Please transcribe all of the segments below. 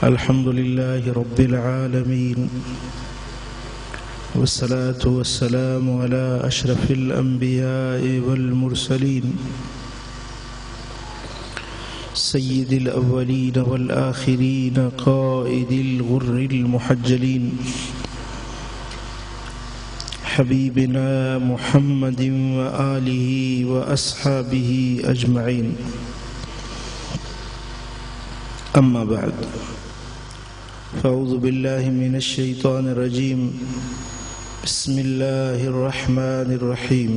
الحمد لله رب العالمين، والصلاة والسلام على أشرف الأنبياء والمرسلين سيد الأولين والآخرين قائد الغر المحجلين حبيبنا محمد وآله وأصحابه أجمعين. أما بعد، فأعوذ بالله من الشيطان الرجيم. بسم الله الرحمن الرحيم.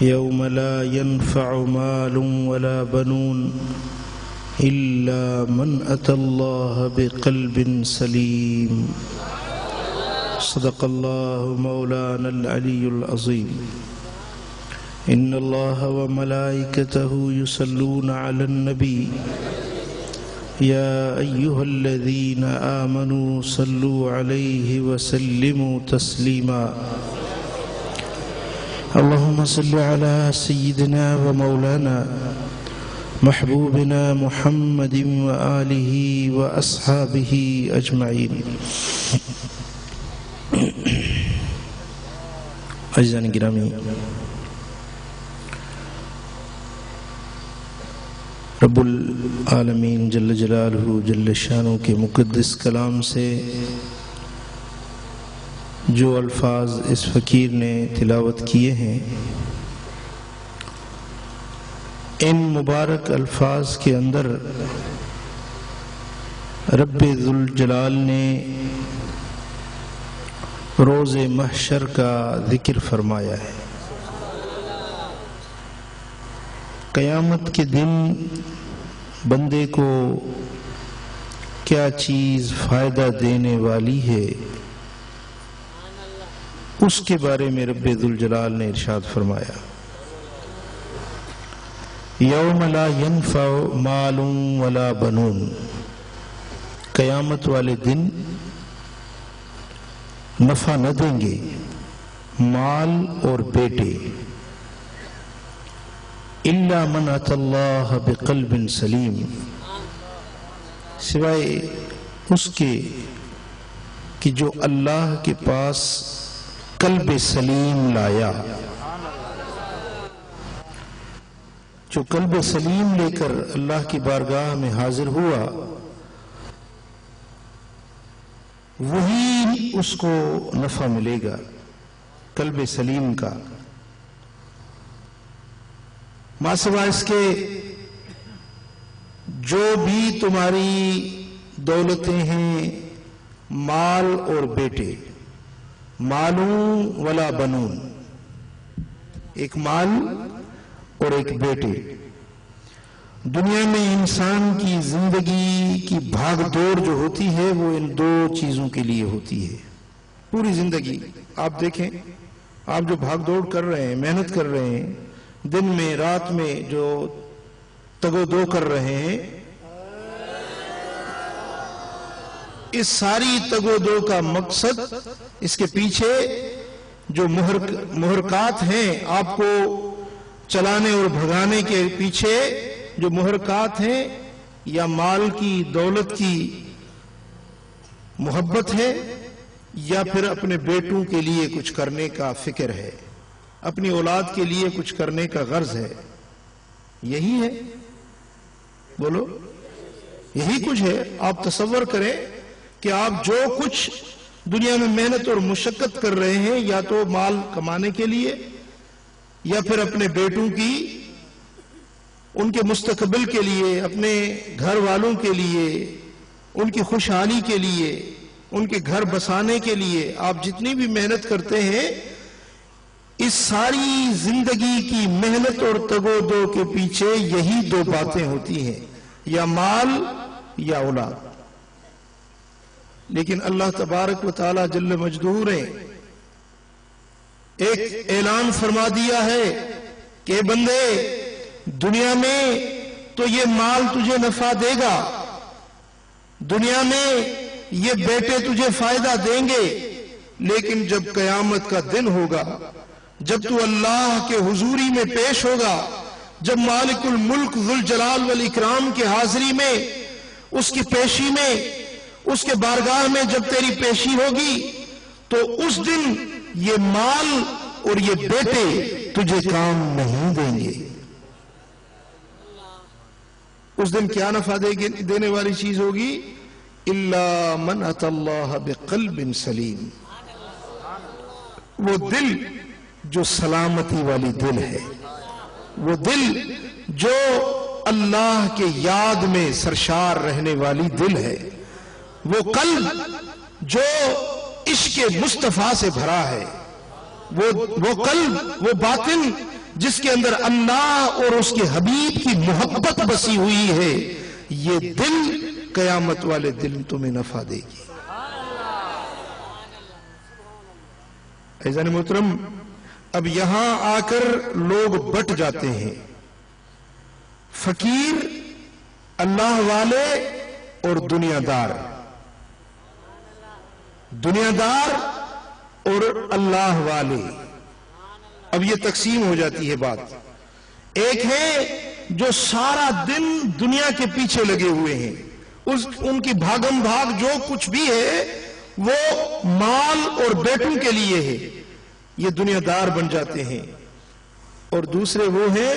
يوم لا ينفع مال ولا بنون إلا من أتى الله بقلب سليم. صدق الله مولانا العلي العظيم. إن الله وملائكته يصلون على النبي يا أيها الذين آمنوا صلوا عليه وسلموا تسليما. اللهم صل على سيدنا ومولانا محبوبنا محمد وآله وأصحابه أجمعين. عزیزان گرامی، رب العالمین جل جلالہ جل شانہ کے مقدس کلام سے جو الفاظ اس فقیر نے تلاوت کیے ہیں، ان مبارک الفاظ کے اندر رب ذوالجلال نے روز محشر کا ذکر فرمایا ہے. قیامت کے دن بندے کو کیا چیز فائدہ دینے والی ہے، اس کے بارے میں رب ذوالجلال نے ارشاد فرمایا. یوم لا ینفع مال ولا بنون، قیامت والے دن نفع نہ دیں گے مال اور بیٹے، الا من اتی اللہ بقلب سلیم، سوائے اس کے کہ جو اللہ کے پاس قلب سلیم لایا. جو قلب سلیم لے کر اللہ کی بارگاہ میں حاضر ہوا، وہی اس کو نفع ملے گا قلب سلیم کا. ما سوا اس کے جو بھی تمہاری دولتیں ہیں، مال اور بیٹے، مالوں ولا بنون، ایک مال اور ایک بیٹے. دنیا میں انسان کی زندگی کی بھاگ دوڑ جو ہوتی ہے وہ ان دو چیزوں کے لیے ہوتی ہے. پوری زندگی آپ دیکھیں، آپ جو بھاگ دوڑ کر رہے ہیں، محنت کر رہے ہیں، دن میں رات میں جو تگ و دو کر رہے ہیں، اس ساری تگ و دو کا مقصد، اس کے پیچھے جو محرکات ہیں، آپ کو چلانے اور بھگانے کے پیچھے جو محرکات ہیں، یا مال کی دولت کی محبت ہے، یا پھر اپنے بیٹوں کے لیے کچھ کرنے کا فکر ہے، اپنی اولاد کے لیے کچھ کرنے کا غرض ہے. یہی ہے، بولو، یہی کچھ ہے. آپ تصور کریں کہ آپ جو کچھ دنیا میں محنت اور مشقت کر رہے ہیں، یا تو مال کمانے کے لیے، یا پھر اپنے بیٹوں کی، ان کے مستقبل کے لیے، اپنے گھر والوں کے لیے، ان کی خوشحالی کے لیے، ان کے گھر بسانے کے لیے آپ جتنی بھی محنت کرتے ہیں، اس ساری زندگی کی محنت اور تگ و دو کے پیچھے یہی دو باتیں ہوتی ہیں، یا مال یا اولاد. لیکن اللہ تبارک و تعالی جل مجدہ نے ایک اعلان فرما دیا ہے کہ بندے، دنیا میں تو یہ مال تجھے نفع دے گا، دنیا میں یہ بیٹے تجھے فائدہ دیں گے، لیکن جب قیامت کا دن ہوگا، جب تو اللہ کے حضوری میں پیش ہوگا، جب مالک الملک ذوالجلال والاکرام کے حاضری میں اس کی پیشی میں، اس کے بارگاہ میں جب تیری پیشی ہوگی تو اس دن یہ مال اور یہ بیٹے تجھے کام نہیں دیں گے۔ اس دن کیا نفع دینے والی چیز ہوگی؟ الا من اتى اللہ بقلب سلیم، وہ دل جو سلامتی والی دل ہے، وہ دل جو اللہ کے یاد میں سرشار رہنے والی دل ہے، وہ قلب جو عشق مصطفیٰ سے بھرا ہے، وہ قلب، وہ باطن جس کے اندر اللہ اور اس کے حبیب کی محبت بسی ہوئی ہے، یہ دل قیامت والے دن تمہیں نفع دے گی۔ عزیزان محترم، اب یہاں آ کر لوگ بٹ جاتے ہیں، فقیر، اللہ والے اور دنیا دار، دنیا دار اور اللہ والے۔ اب یہ تقسیم ہو جاتی ہے بات۔ ایک ہے جو سارا دن دنیا کے پیچھے لگے ہوئے ہیں، ان کی بھاگم بھاگ جو کچھ بھی ہے وہ مال اور بیٹوں کے لیے ہے، یہ دنیا دار بن جاتے ہیں۔ اور دوسرے وہ ہیں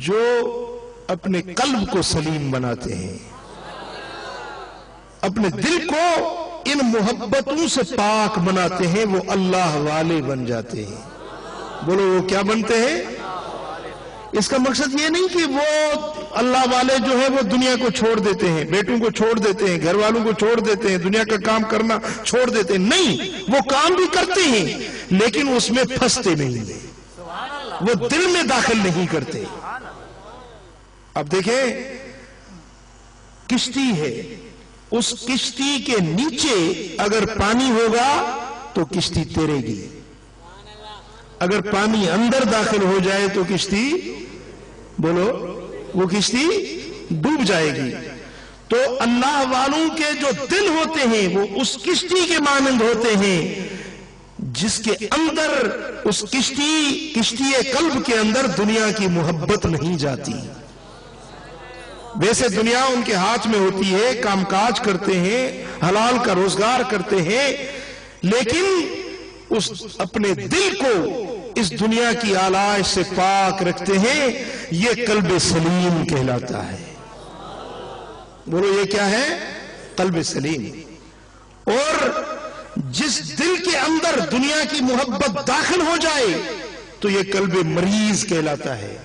جو اپنے قلب کو سلیم بناتے ہیں، اپنے دل کو ان محبتوں سے پاک بناتے ہیں، وہ اللہ والے بن جاتے ہیں۔ بولو وہ کیا بنتے ہیں؟ اس کا مقصد یہ نہیں کہ وہ اللہ والے جو ہے وہ دنیا کو چھوڑ دیتے ہیں، بیٹوں کو چھوڑ دیتے ہیں، گھر والوں کو چھوڑ دیتے ہیں، دنیا کا کام کرنا چھوڑ دیتے ہیں، نہیں، وہ کام بھی کرتے ہیں لیکن اس میں پھنستے نہیں ہیں، وہ دل میں داخل نہیں کرتے۔ اب دیکھیں، کشتی ہے، اس کشتی کے نیچے اگر پانی ہوگا تو کشتی تیرے گی، اگر پانی اندر داخل ہو جائے تو کشتی، بولو، وہ کشتی ڈوب جائے گی۔ تو اللہ والوں کے جو دل ہوتے ہیں وہ اس کشتی کے مانند ہوتے ہیں جس کے اندر، اس کشتی قلب کے اندر دنیا کی محبت نہیں جاتی۔ ویسے دنیا ان کے ہاتھ میں ہوتی ہے، کام کاج کرتے ہیں، حلال کا روزگار کرتے ہیں، لیکن اس اپنے دل کو اس دنیا کی آلائش سے پاک رکھتے ہیں، یہ قلب سلیم کہلاتا ہے۔ بولو یہ کیا ہے؟ قلب سلیم۔ اور جس دل کے اندر دنیا کی محبت داخل ہو جائے تو یہ قلب مریض کہلاتا ہے۔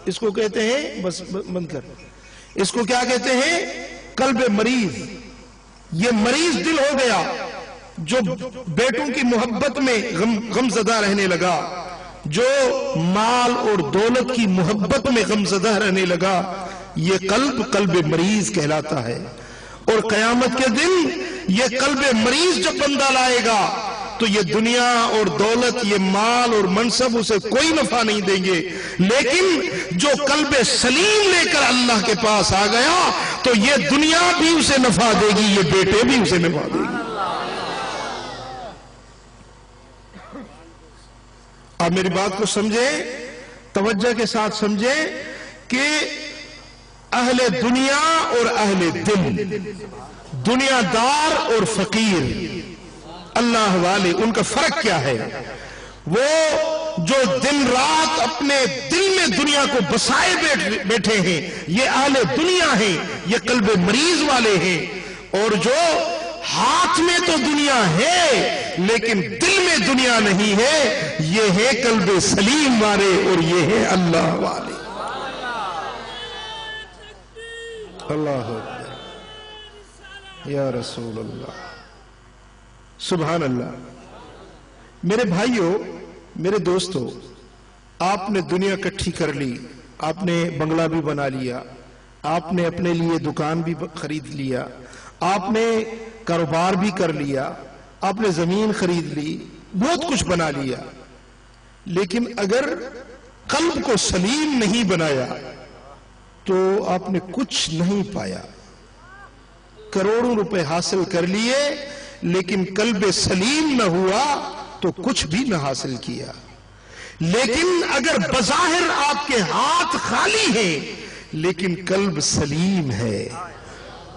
اس کو کہتے ہیں، بس بند کر، اس کو کیا کہتے ہیں؟ قلب مریض۔ یہ مریض دل ہو گیا جو بیٹوں کی محبت میں غمزدہ رہنے لگا، جو مال اور دولت کی محبت میں غمزدہ رہنے لگا، یہ قلب مریض کہلاتا ہے۔ اور قیامت کے دن یہ قلب مریض جب بندہ لائے گا تو یہ دنیا اور دولت، یہ مال اور منصب اسے کوئی نفع نہیں دیں گے، لیکن جو قلب سلیم لے کر اللہ کے پاس آ گیا تو یہ دنیا بھی اسے نفع دے گی، یہ بیٹے بھی اسے نفع دے گی۔ آپ میری بات کو سمجھیں، توجہ کے ساتھ سمجھیں کہ اہل دنیا اور اہل دل، دنیا دار اور فقیر، اللہ والے، ان کا فرق کیا ہے؟ وہ جو دن رات اپنے دل میں دنیا کو بسائے بیٹھے ہیں یہ اہل دنیا ہیں، یہ قلب مریض والے ہیں، اور جو ہاتھ میں تو دنیا ہے لیکن دل میں دنیا نہیں ہے، یہ ہے قلب سلیم والے اور یہ ہے اللہ والے۔ اللہ اکبر، یا رسول اللہ، سبحان اللہ۔ میرے بھائیوں، میرے دوستوں، آپ نے دنیا کٹھی کر لی، آپ نے بنگلہ بھی بنا لیا، آپ نے اپنے لیے دکان بھی خرید لیا، آپ نے کاروبار بھی کر لیا، آپ نے زمین خرید لی، بہت کچھ بنا لیا، لیکن اگر قلب کو سلیم نہیں بنایا تو آپ نے کچھ نہیں پایا۔ کروڑوں روپے حاصل کر لیے لیکن قلب سلیم نہ ہوا تو کچھ بھی نہ حاصل کیا۔ لیکن اگر بظاہر آپ کے ہاتھ خالی ہیں لیکن قلب سلیم ہے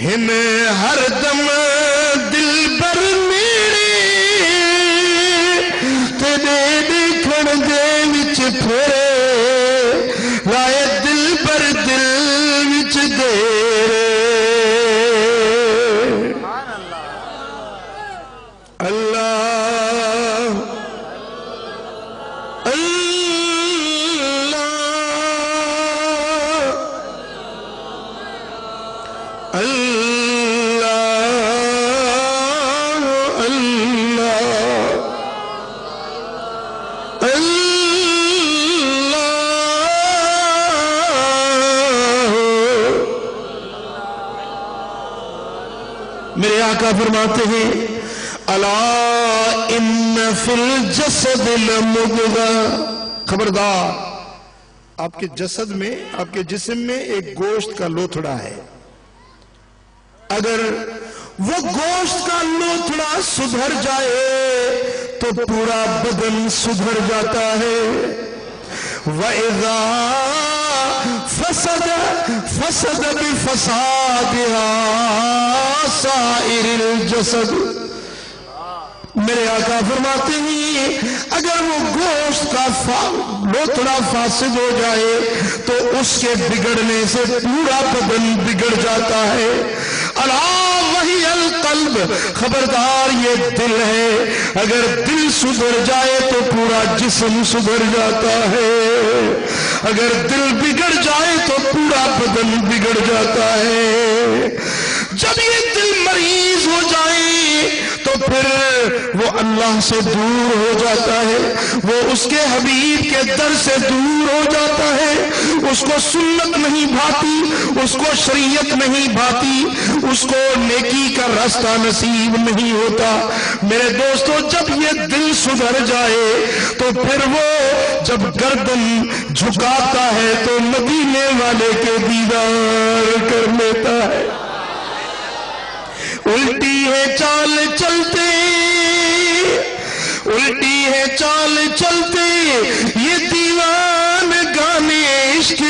ہن ہر دم دل بر میرے تیرے دیکھن دے وچ پھرے لائے دل بر دل وچ دیرے اللہ اللہ میرے آقا فرماتے ہیں الا ان فی الجسد لمضغہ، خبردار آپ کے جسد میں، آپ کے جسم میں ایک گوشت کا لوتھڑا ہے، اگر وہ گوشت کا لوتھڑا سدھر جائے تو پورا بدن سدھر جاتا ہے، وَإِذَا فَسَدَ بِفَسَادِهَا سَائِرِ الْجَسَدِ۔ میرے آقا فرماتے ہیں اگر وہ گوشت کا لوتھڑا فاسد ہو جائے تو اس کے بگڑنے سے پورا بدن بگڑ جاتا ہے۔ الا وہی القلب، خبردار یہ دل ہے، اگر دل سدھر جائے تو پورا جسم سدھر جاتا ہے، اگر دل بگڑ جائے تو پورا بدن بگڑ جاتا ہے۔ جب یہ دل مریض ہو جائے تو پھر وہ اللہ سے دور ہو جاتا ہے، وہ اس کے حبیب کے در سے دور ہو جاتا ہے، اس کو سنت نہیں بھاتی، اس کو شریعت نہیں بھاتی، اس کو نیکی کا راستہ نصیب نہیں ہوتا۔ میرے دوستو جب یہ دل سدھر جائے تو پھر وہ جب گردن جھکاتا ہے تو مدینے والے کے دیدار کر لیتا ہے۔ الٹی ہے چال چلتے، الٹی ہے چال چلتے یہ دیوان گانے عشق،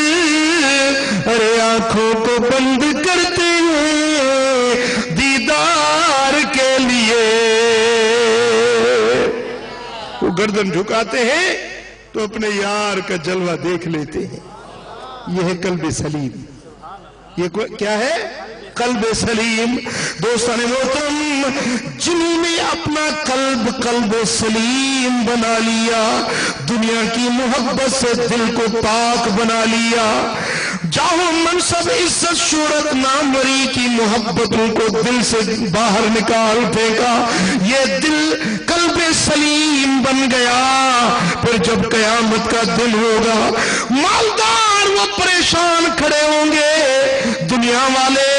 ارے آنکھوں کو بند کرتے ہیں دیدار کے لیے۔ وہ گردن جھکاتے ہیں تو اپنے یار کا جلوہ دیکھ لیتے ہیں۔ یہ ہے قلب سلیم، یہ کیا ہے؟ قلب سلیم۔ دوستان محترم، جنہوں نے اپنا قلب سلیم بنا لیا، دنیا کی محبت سے دل کو پاک بنا لیا، جاہو منصب عزت شہرت ناموری کی محبتوں کو دل سے باہر نکال پھینکا، یہ دل قلب سلیم بن گیا، پھر جب قیامت کا دن ہوگا مالدار وہ پریشان کھڑے ہوں گے، دنیا والے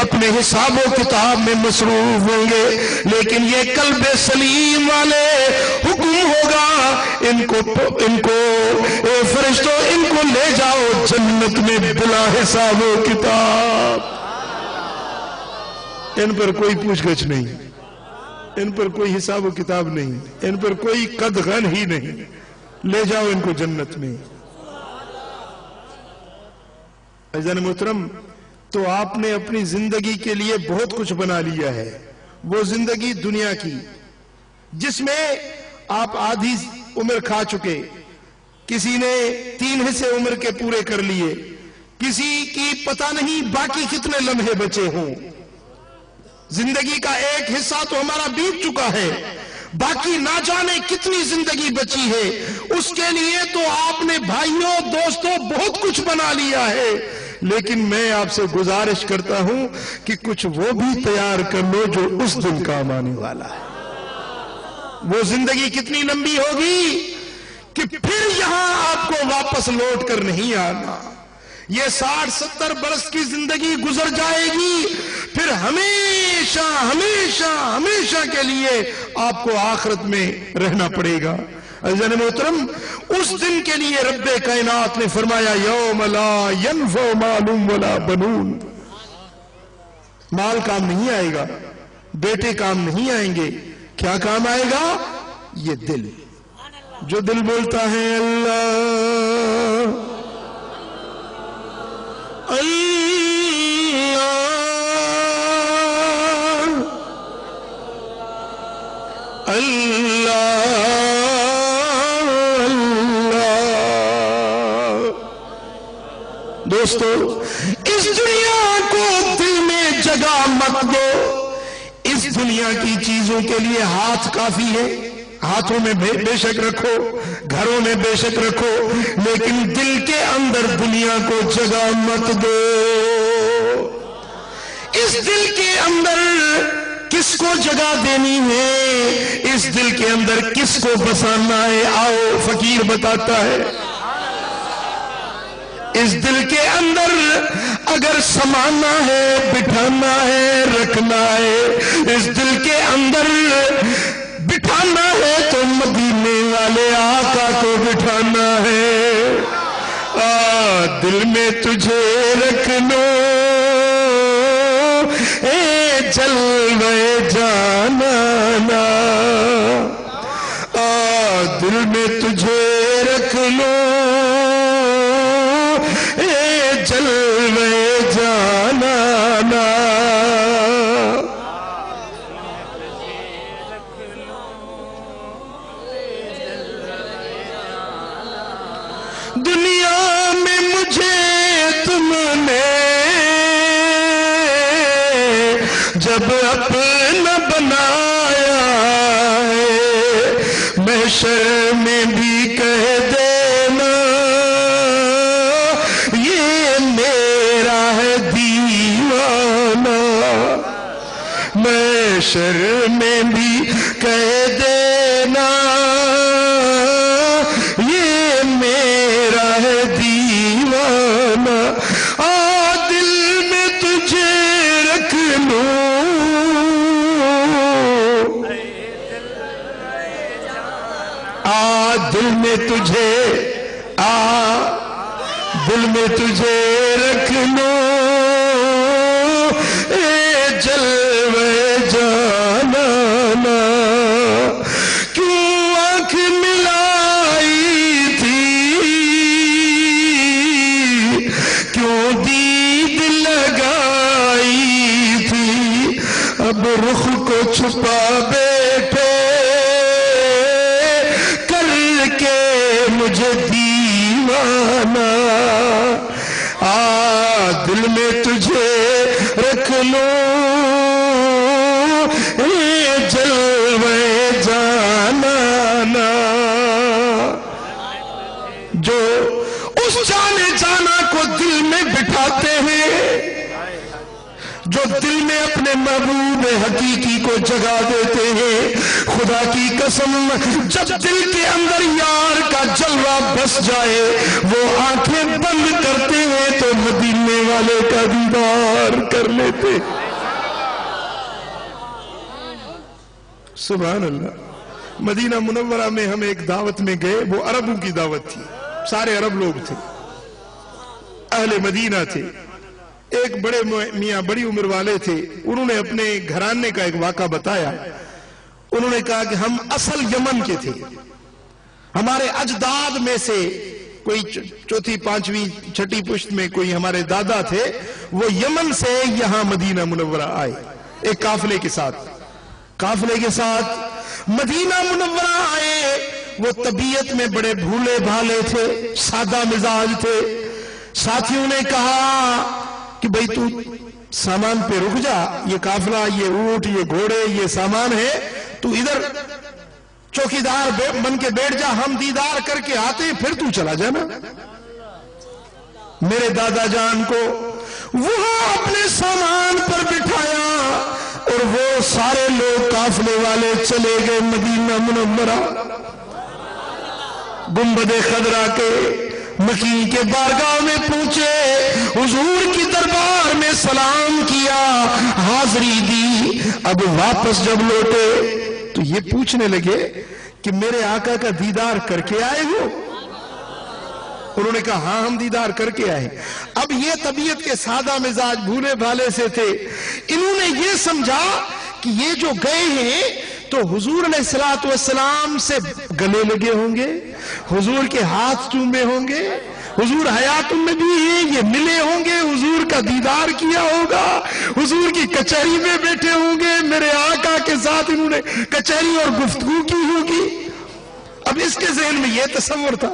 اپنے حساب و کتاب میں مصروف ہوں گے، لیکن یہ قلب سلیم والے حکم ہوگا ان کو اے فرشتوں ان کو لے جاؤ جنت میں بلا حساب و کتاب۔ ان پر کوئی پوچھ گچھ نہیں، ان پر کوئی حساب و کتاب نہیں، ان پر کوئی قدغن ہی نہیں، لے جاؤ ان کو جنت میں۔ عزیزان محترم، تو آپ نے اپنی زندگی کے لیے بہت کچھ بنا لیا ہے، وہ زندگی دنیا کی جس میں آپ آدھی عمر کھا چکے، کسی نے 3 حصے عمر کے پورے کر لیے، کسی کی پتہ نہیں باقی کتنے لمحے بچے ہوں۔ زندگی کا ایک حصہ تو ہمارا بیت چکا ہے، باقی نہ جانے کتنی زندگی بچی ہے، اس کے لیے تو آپ نے بھائیوں دوستوں بہت کچھ بنا لیا ہے، لیکن میں آپ سے گزارش کرتا ہوں کہ کچھ وہ بھی تیار کر لو جو اس دن کام آنے والا ہے۔ وہ زندگی کتنی لمبی ہوگی کہ پھر یہاں آپ کو واپس لوٹ کر نہیں آنا، یہ 60-70 برس کی زندگی گزر جائے گی، پھر ہمیشہ ہمیشہ ہمیشہ کے لیے آپ کو آخرت میں رہنا پڑے گا۔ عزیزان محترم، اس دن کے لیے رب کائنات نے فرمایا یوم لا ینفع مال ولا بنون، مال کام نہیں آئے گا، بیٹے کام نہیں آئیں گے، کیا کام آئے گا؟ یہ دل، جو دل بولتا ہے اللہ اللہ دوستو اس دنیا کو دل میں جگہ مت دو. اس دنیا کی چیزوں کے لیے ہاتھ کافی ہے، ہاتھوں میں بے شک رکھو، گھروں میں بے شک رکھو، لیکن دل کے اندر دنیا کو جگہ مت دو. اس دل کے اندر کس کو جگہ دینی ہے، اس دل کے اندر کس کو بسانا ہے؟ آؤ فقیر بتاتا ہے. اس دل کے اندر اگر سمانا ہے، بٹھانا ہے، رکھنا ہے، اس دل کے اندر بٹھانا ہے تو مدینے والے آقا کو بٹھانا ہے. دل میں تجھے رکھ لو اے جلوے جانانا، دل میں تجھے رکھ لو اے جلوے جانانا. دنیا میں مجھے تم نے جب اپنا بنایا ہے، محشر میں بھی کہہ دینا یہ میرا ہے دیوانہ. محشر میں بھی کہہ دینا یہ میرا ہے دیوانہ. دل میں تجھے رکھ لوں دل میں تجھے دل میں تجھے رکھ لو اے جلوے جانانا. کیوں آنکھ ملائی تھی، کیوں دید لگائی تھی، اب رخ کو چھپا بیٹھے مجھے دیوانہ. دل میں تجھے رکھ لو اے جلوے جانانا. جو اس جانے جانا کو دل میں بٹھاتے ہیں، جو دل میں اپنے محبوب حقیقی کو جگہ دیتے ہیں، خدا کی قسم جب دل کے اندر یار کا جلوہ بس جائے وہ آنکھیں بند کرتے ہیں تو مدینے والے کا دیدار کر لیتے. سبحان اللہ. مدینہ منورہ میں ہم ایک دعوت میں گئے، وہ عربوں کی دعوت تھی، سارے عرب لوگ تھے، اہل مدینہ تھے. ایک بڑے میاں بڑی عمر والے تھے، انہوں نے اپنے گھرانے کا ایک واقعہ بتایا. انہوں نے کہا کہ ہم اصل یمن کے تھے، ہمارے اجداد میں سے کوئی چوتھی پانچویں چھٹی پشت میں کوئی ہمارے دادا تھے، وہ یمن سے یہاں مدینہ منورہ آئے ایک قافلے کے ساتھ مدینہ منورہ آئے. وہ طبیعت میں بڑے بھولے بھالے تھے، سادہ مزاج تھے. ساتھیوں نے کہا کہ بھئی تو سامان پہ رک جا، یہ قافلہ، یہ اونٹ، یہ گھوڑے، یہ سامان ہے، تو ادھر چوکیدار بن کے بیٹھ جا، ہم دیدار کر کے آتے ہیں، پھر تو چلا جانا. میرے دادا جان کو وہاں اپنے سامان پر بٹھایا اور وہ سارے لوگ قافلے والے چلے گئے مدینہ منورہ. گنبد خضرا کے مکی کے بارگاہ میں پہنچے، حضور کی دربار میں سلام کیا، حاضری دی. اب واپس جب لوٹے تو یہ پوچھنے لگے کہ میرے آقا کا دیدار کر کے آئے ہو؟ انہوں نے کہا ہاں ہم دیدار کر کے آئے. اب یہ طبیعت کے سادہ مزاج بھولے بھالے سے تھے، انہوں نے یہ سمجھا کہ یہ جو گئے ہیں تو حضور علیہ السلام سے گلے لگے ہوں گے، حضور کے ہاتھ چومے ہوں گے، حضور حیات میں بھی یہ ملے ہوں گے، حضور کا دیدار کیا ہوگا، حضور کی کچہری میں بیٹھے ہوں گے، میرے آقا کے ساتھ انہوں نے کچہری اور گفتگو کی ہوگی. اب اس کے ذہن میں یہ تصور تھا.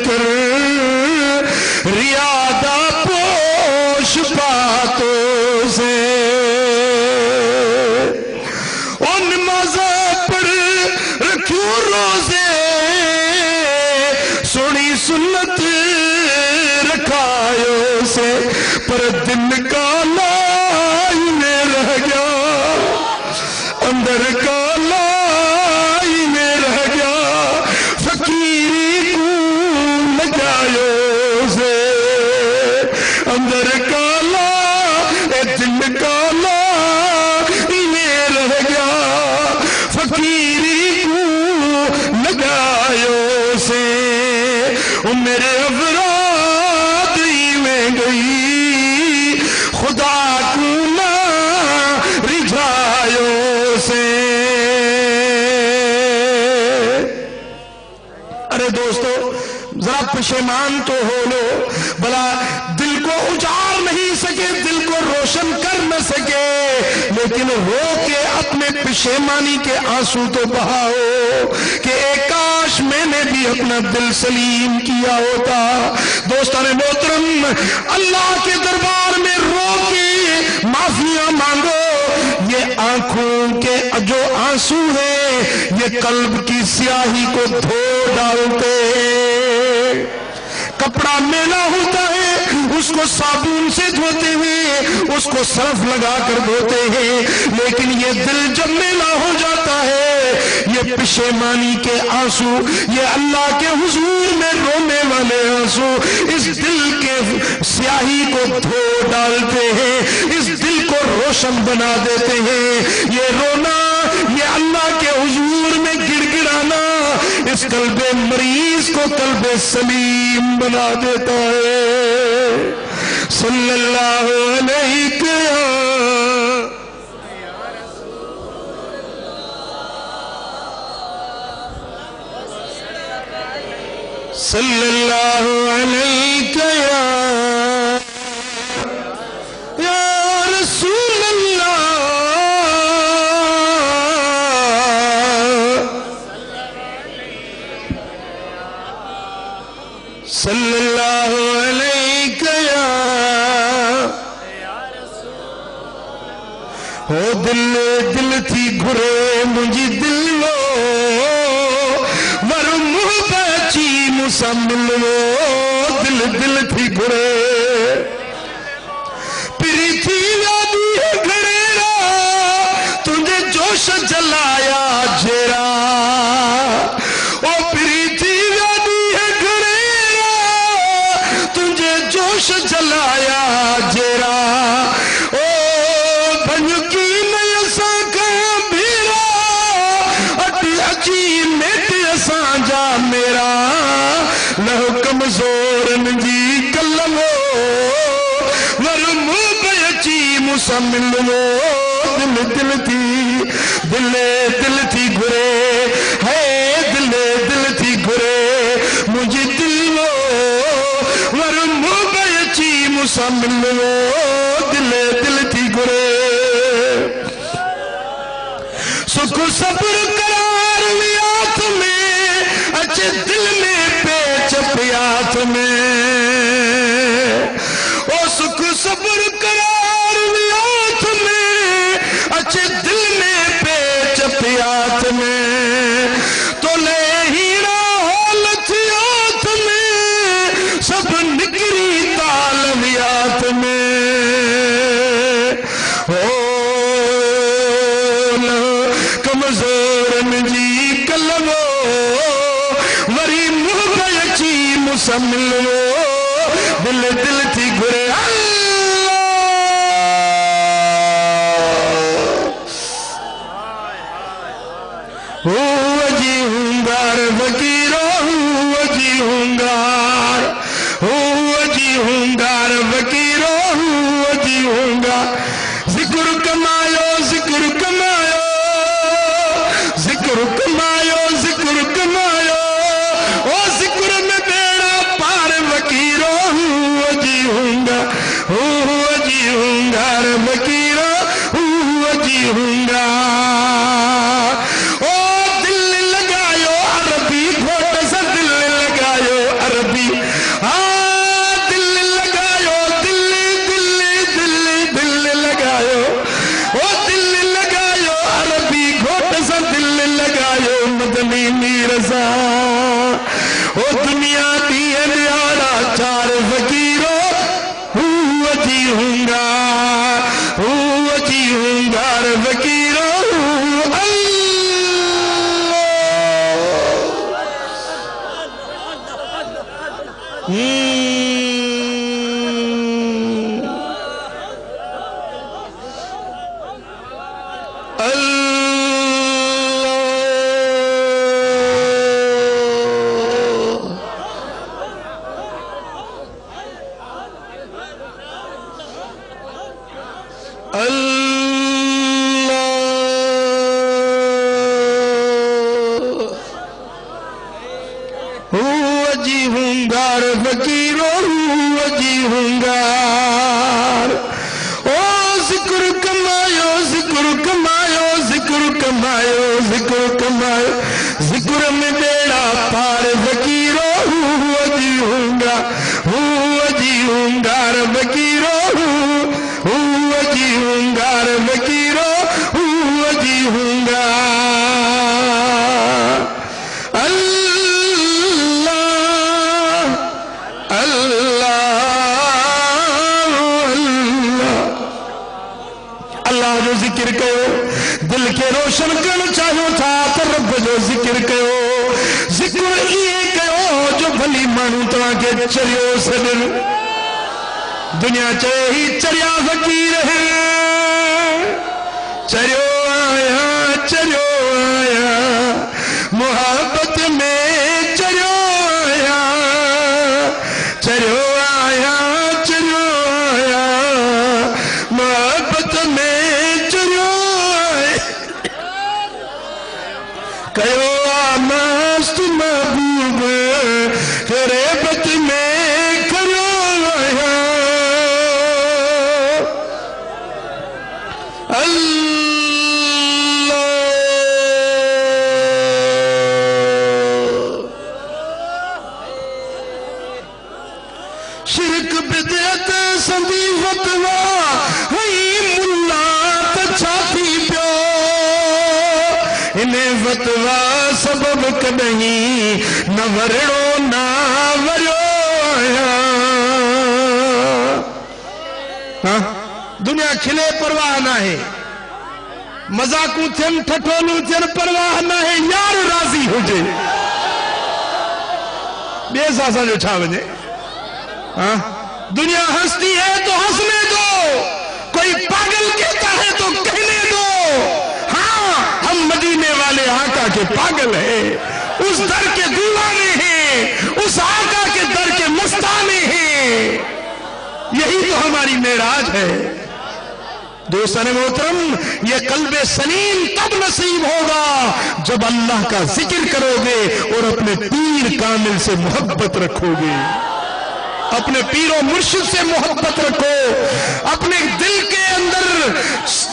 کر ریادہ پوش باتوں سے ان نمازیں پڑھ رکھوں روزے سنی سنت رکھایوں سے پر دل کالا ہی میں رہ گیا اندر کالا ہی میں رہ گیا فقیری کو لگایوں سے اندر کالا اے دل کالا ہی میں رہ گیا فقیری کو لگایوں سے میرے افراد ہی میں گئی خدا کو نہ رجھایوں سے ارے دوستو ذرا پشیمان تو ہو لو بلا دل کو اجاڑ نہیں سکے دل کو روشن کر نہ سکے لیکن رو کے اپنے پشیمانی کے آنسو تو بہاؤ کہ اے کاش میں نے بھی اپنا دل سلیم کیا ہوتا دوستان محترم اللہ کے دربار میں رو کے معافیاں مانگو یہ آنکھوں کے جو آنسو ہیں یہ قلب کی سیاہی کو دھو ڈالتے کپڑا میلا ہوتا ہے اس کو صابن سے دھوتے ہیں اس کو صرف لگا کر دھوتے ہیں لیکن یہ دل جب میلا ہو جاتا ہے یہ پشیمانی کے آنسو یہ اللہ کے حضور میں رونے والے آنسو اس دل کے سیاہی کو دھو ڈالتے ہیں اس دل کو روشن بنا دیتے ہیں یہ رونا یہ اللہ کے حضور میں گڑ گڑانا اس قلب مریض کو قلب سلیم بنا دیتا ہے صلی اللہ علیہ صلی اللہ علیہ یا رسول اللہ صلی اللہ علیہ ہو دل دل تھی گھرے مجھے دلو ور محبچی مسملو دل دل تھی گھرے پری تھی یادی گھڑیرا تجھے جوش جلایا جیرا او پری تھی جوش جلایا جیرا او بھنکی میں اساں کا بھیرا اٹی اچی میٹ اساں جا میرا لہو کمزور نجی کلمو ورمو بیچی مسملو دل دل تھی گھرے ہے دل تھی گھرے مجھے دلو ورمو بیچی مسملو دل تھی گھرے سکھ صبر قرار ویات میں اچھے دل میں پیچ پیات میں او سکھ صبر قرار ویات میں اچھے دل میں پیچ پیات میں تو لے ہیرا حالتیات میں سب نکری تعلمیات میں کمزور جی ہنگار فقیروں جی ہنگار او ذکر کمایو ذکر کمایو ذکر کمایو ذکر کمایو ذکر میں بیڑا پار فقیروں جی ہنگار جی ہنگار فقیروں جی ہنگار فقیروں جی ہنگار اللہ جو ذکر کرو دل کے روشن کرنا چاہو تھا تو رب جو ذکر کرو ذکر یہ کرو جو بھلی مانو تو آگے چلیو سدر دنیا چاہی چریا فقیر ہے چریو آیا محبت میں چریو آیا محبت میں چریو آیا کہو آماست محبوب غریبت میں کرو آیا شرک بدعت سندی فتوا ہی ملا تچھاتی پیو انہیں فتوا سبب کدہیں نہ ورڑو نہ ورڑو دنیا کھلے پرواہ نہ ہے مذاقوں تھن ٹھٹولوں تھن پرواہ نہ ہے یار راضی ہو جے بے ساسا جو چھا وجے دنیا ہستی ہے تو ہنسنے دو کوئی پاگل کہتا ہے تو کہنے دو ہاں ہم مدینے والے آقا کے پاگل ہیں اس در کے دیوانے ہیں اس آقا کے در کے مستانے ہیں یہی تو ہماری معراج ہے دوستان محترم یہ قلب سلیم تب نصیب ہوگا جب اللہ کا ذکر کرو گے اور اپنے پیر کامل سے محبت رکھو گے اپنے پیر و مرشد سے محبت رکھو اپنے دل کے اندر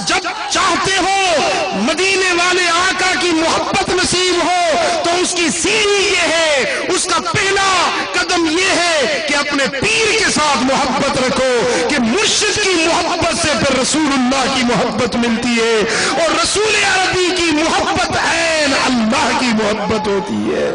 جب چاہتے ہو مدینے والے آقا کی محبت نصیب ہو تو اس کی سیڑھی یہ ہے اس کا پہلا قدم یہ ہے کہ اپنے پیر کے ساتھ محبت رکھو کہ مرشد کی محبت سے پھر رسول اللہ کی محبت ملتی ہے اور رسول عربی کی محبت عین اللہ کی محبت ہوتی ہے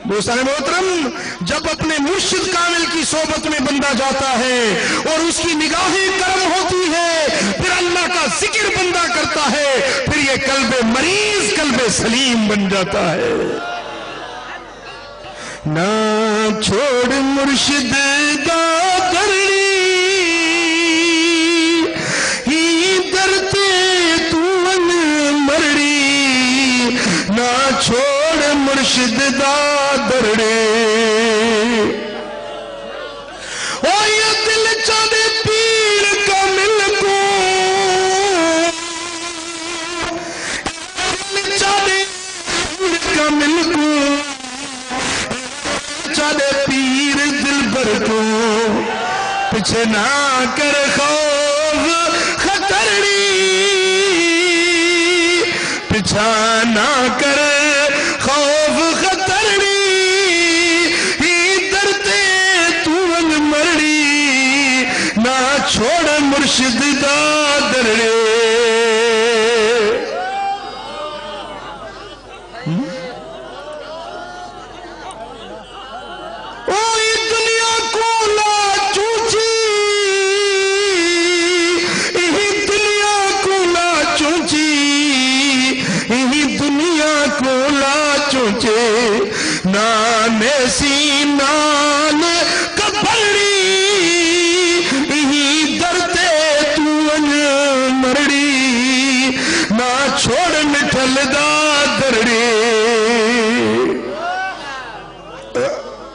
دوستان محترم جب اپنے مرشد کامل کی صحبت میں بندہ جاتا ہے اور اس کی نگاہیں کرم ہوتی ہے پھر اللہ کا ذکر بندہ کرتا ہے پھر یہ قلب مریض قلب سلیم بن جاتا ہے نہ چھوڑ مرشد دا درڑی ہی درتے تو ان مرڑی نہ چھوڑ مرشد دا درڑے او یہ دل چاہے پیر کامل کو دل چاہے پیر کامل کو چاہے پیر دل بر کو پیچھے نہ کر خوف خطرڑی پیچھا نہ کر خوف خطرڑی ہی درتے تو ان مرڑی نہ چھوڑ مرشد دا درڑے نان سینان کبڑی ہی درتے تو ان مرڑی نہ چھوڑ مٹھل دا درڑی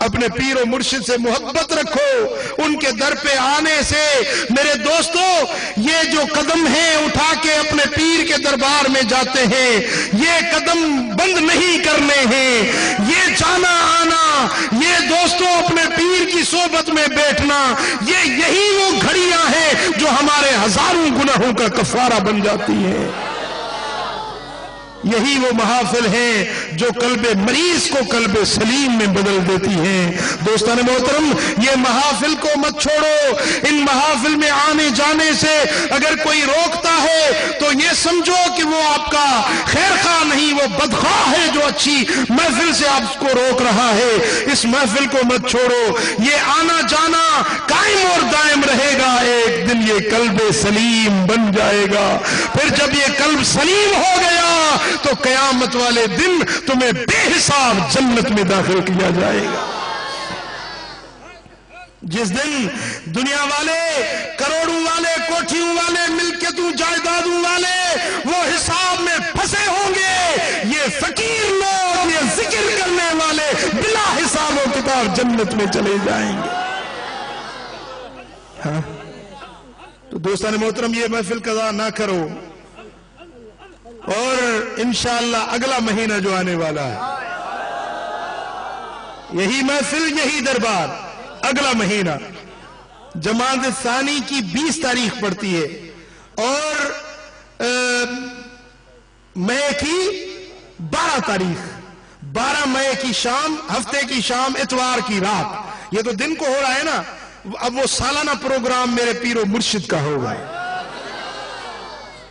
اپنے اپنے پیر و مرشد سے محبت رکھو. ان کے در پہ آنے سے میرے دوستو یہ جو قدم ہیں اٹھا کے اپنے پیر کے دربار میں جاتے ہیں, یہ قدم بند نہیں کرنے ہیں. یہ جانا آنا, یہ دوستوں اپنے پیر کی صحبت میں بیٹھنا, یہی وہ گھڑیاں ہیں جو ہمارے ہزاروں گناہوں کا کفارہ بن جاتی ہیں. یہی وہ محافل ہیں جو قلب مریض کو قلب سلیم میں بدل دیتی ہیں. دوستان محترم, یہ محافل کو مت چھوڑو. ان محافل میں آنے جانے سے اگر کوئی روکتا ہے تو یہ سمجھو کہ وہ آپ کا خیر خواہ نہیں, وہ بدخواہ ہے جو اچھی محفل سے آپ کو روک رہا ہے. اس محفل کو مت چھوڑو. یہ آنا جانا قائم اور دائم رہے گا. ایک دن یہ قلب سلیم بن جائے گا. پھر جب یہ قلب سلیم ہو گیا تو قیامت والے دن تمہیں بے حساب جنت میں داخل کیا جائے گا. جس دن دنیا والے, کروڑوں والے, کوٹھیوں والے, ملکیتوں جائیدادوں والے وہ حساب میں پھنسے ہوں گے, یہ فقیر لوگ, یہ ذکر کرنے والے بلا حساب و کتاب جنت میں چلے جائیں گے. ہاں تو دوستان محترم, یہ محفل قضا نہ کرو. اور انشاءاللہ اگلا مہینہ جو آنے والا ہے, یہی محفل, یہی دربار, اگلا مہینہ جماعت ثانی کی 20 تاریخ پڑتی ہے اور مئی کی 12 تاریخ, 12 مئی کی شام, ہفتے کی شام, اتوار کی رات. یہ تو دن کو ہو رہا ہے نا. اب وہ سالانہ پروگرام میرے پیر و مرشد کا ہوگا.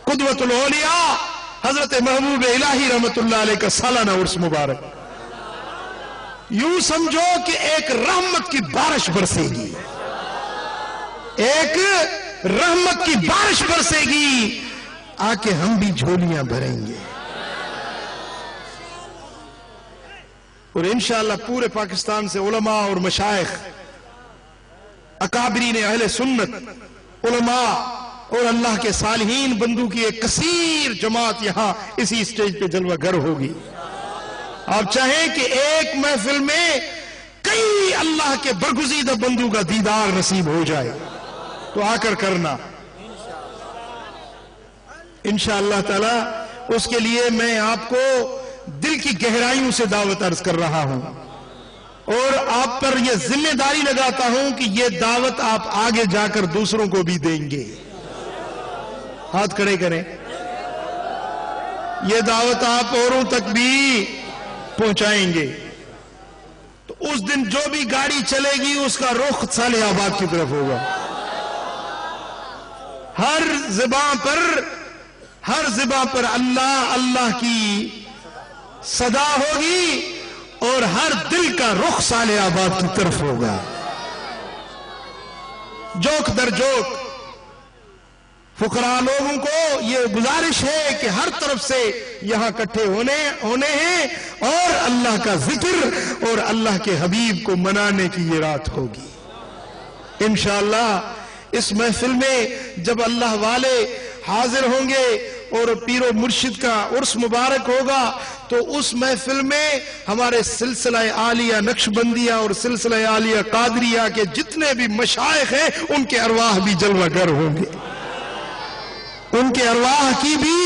قدوۃ الاولیاء حضرت محبوب الہی رحمت اللہ علیہ کا سالانہ عرس مبارک. یوں سمجھو کہ ایک رحمت کی بارش برسے گی, ایک رحمت کی بارش برسے گی. آ کے ہم بھی جھولیاں بھریں گے اور انشاءاللہ پورے پاکستان سے علماء اور مشائخ, اکابرین اہل سنت, علماء اور اللہ کے صالحین بندوں کی ایک کثیر جماعت یہاں اسی اسٹیج پہ جلوہ گر ہوگی. آپ چاہیں کہ ایک محفل میں کئی اللہ کے برگزیدہ بندوں کا دیدار نصیب ہو جائے تو آ کر کرنا انشاءاللہ تعالی. اس کے لیے میں آپ کو دل کی گہرائیوں سے دعوت عرض کر رہا ہوں اور آپ پر یہ ذمہ داری لگاتا ہوں کہ یہ دعوت آپ آگے جا کر دوسروں کو بھی دیں گے. ہاتھ کھڑے کریں. یہ دعوت آپ اوروں تک بھی پہنچائیں گے. تو اس دن جو بھی گاڑی چلے گی اس کا رخ صالح آباد کی طرف ہوگا. ہر زباں پر اللہ اللہ کی صدا ہوگی اور ہر دل کا رخ صالح آباد کی طرف ہوگا. جوک در جوک فقراء لوگوں کو یہ گزارش ہے کہ ہر طرف سے یہاں اکٹھے ہونے ہیں اور اللہ کا ذکر اور اللہ کے حبیب کو منانے کی یہ رات ہوگی. انشاءاللہ اس محفل میں جب اللہ والے حاضر ہوں گے اور پیر و مرشد کا عرس مبارک ہوگا تو اس محفل میں ہمارے سلسلہ عالیہ نقشبندیہ اور سلسلہ عالیہ قادریہ کے جتنے بھی مشائخ ہیں ان کے ارواح بھی جلوہ گر ہوں گے. ان کے ارواح کی بھی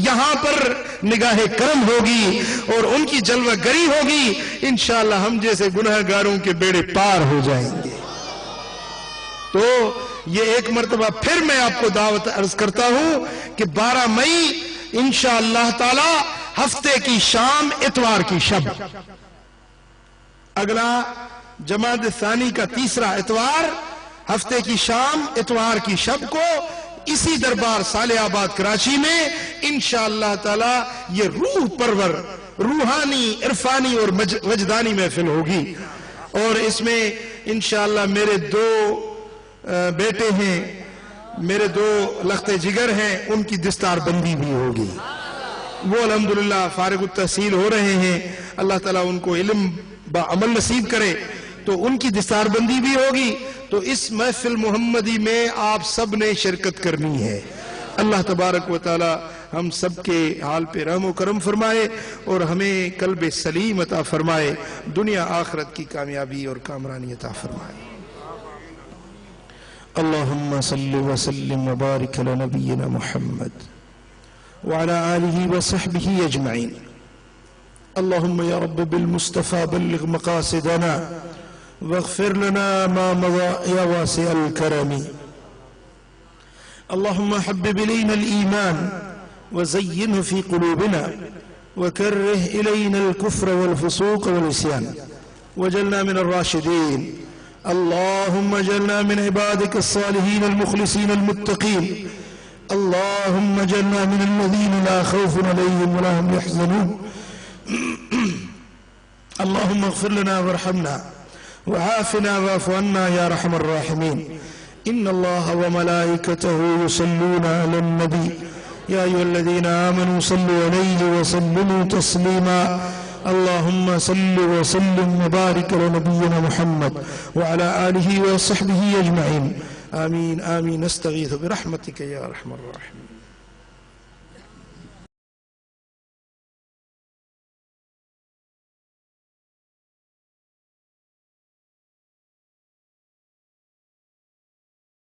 یہاں پر نگاہ کرم ہوگی اور ان کی جلوہ گری ہوگی. انشاءاللہ ہم جیسے گناہگاروں کے بیڑے پار ہو جائیں گے. تو یہ ایک مرتبہ پھر میں آپ کو دعوت عرض کرتا ہوں کہ 12 مئی انشاءاللہ تعالی ہفتے کی شام, اتوار کی شب, اگلا جمادی ثانی کا تیسرا اتوار, ہفتے کی شام, اتوار کی شب کو اسی دربار صالح آباد کراچی میں انشاءاللہ تعالی یہ روح پرور, روحانی, عرفانی اور وجدانی محفل ہوگی. اور اس میں انشاءاللہ میرے 2 بیٹے ہیں, میرے 2 لخت جگر ہیں, ان کی دستار بندی بھی ہوگی. وہ الحمدللہ فارغ التحصیل ہو رہے ہیں, اللہ تعالیٰ ان کو علم با عمل نصیب کرے, تو ان کی دستار بندی بھی ہوگی. تو اس محفل محمدی میں آپ سب نے شرکت کرنی ہے. اللہ تبارک و تعالی ہم سب کے حال پہ رحم و کرم فرمائے اور ہمیں قلب سلیم عطا فرمائے، دنیا آخرت کی کامیابی اور کامرانی عطا فرمائے۔ اللہم صل وسلم وبارک علی نبینا محمد وعلى آلہ وصحبہ اجمعین۔ اللہم یا رب بالمصطفى بلغ مقاصدنا واغفر لنا ما مضى يا واسع الكرم۔ اللهم حبب إلينا الإيمان وزينه في قلوبنا وكره إلينا الكفر والفسوق والعصيان واجعلنا من الراشدين۔ اللهم اجعلنا من عبادك الصالحين المخلصين المتقين۔ اللهم اجعلنا من الذين لا خوف عليهم ولا هم يحزنون۔ اللهم اغفر لنا وارحمنا وعافنا واعف عنا يا ارحم الراحمين۔ إن الله وملائكته يصلون على النبي يا أيها الذين آمنوا صلوا عليه وسلموا تسليما۔ اللهم صل وسلم وبارك على نبينا محمد وعلى آله وصحبه أجمعين۔ آمين آمين، نستغيث برحمتك يا أرحم الراحمين۔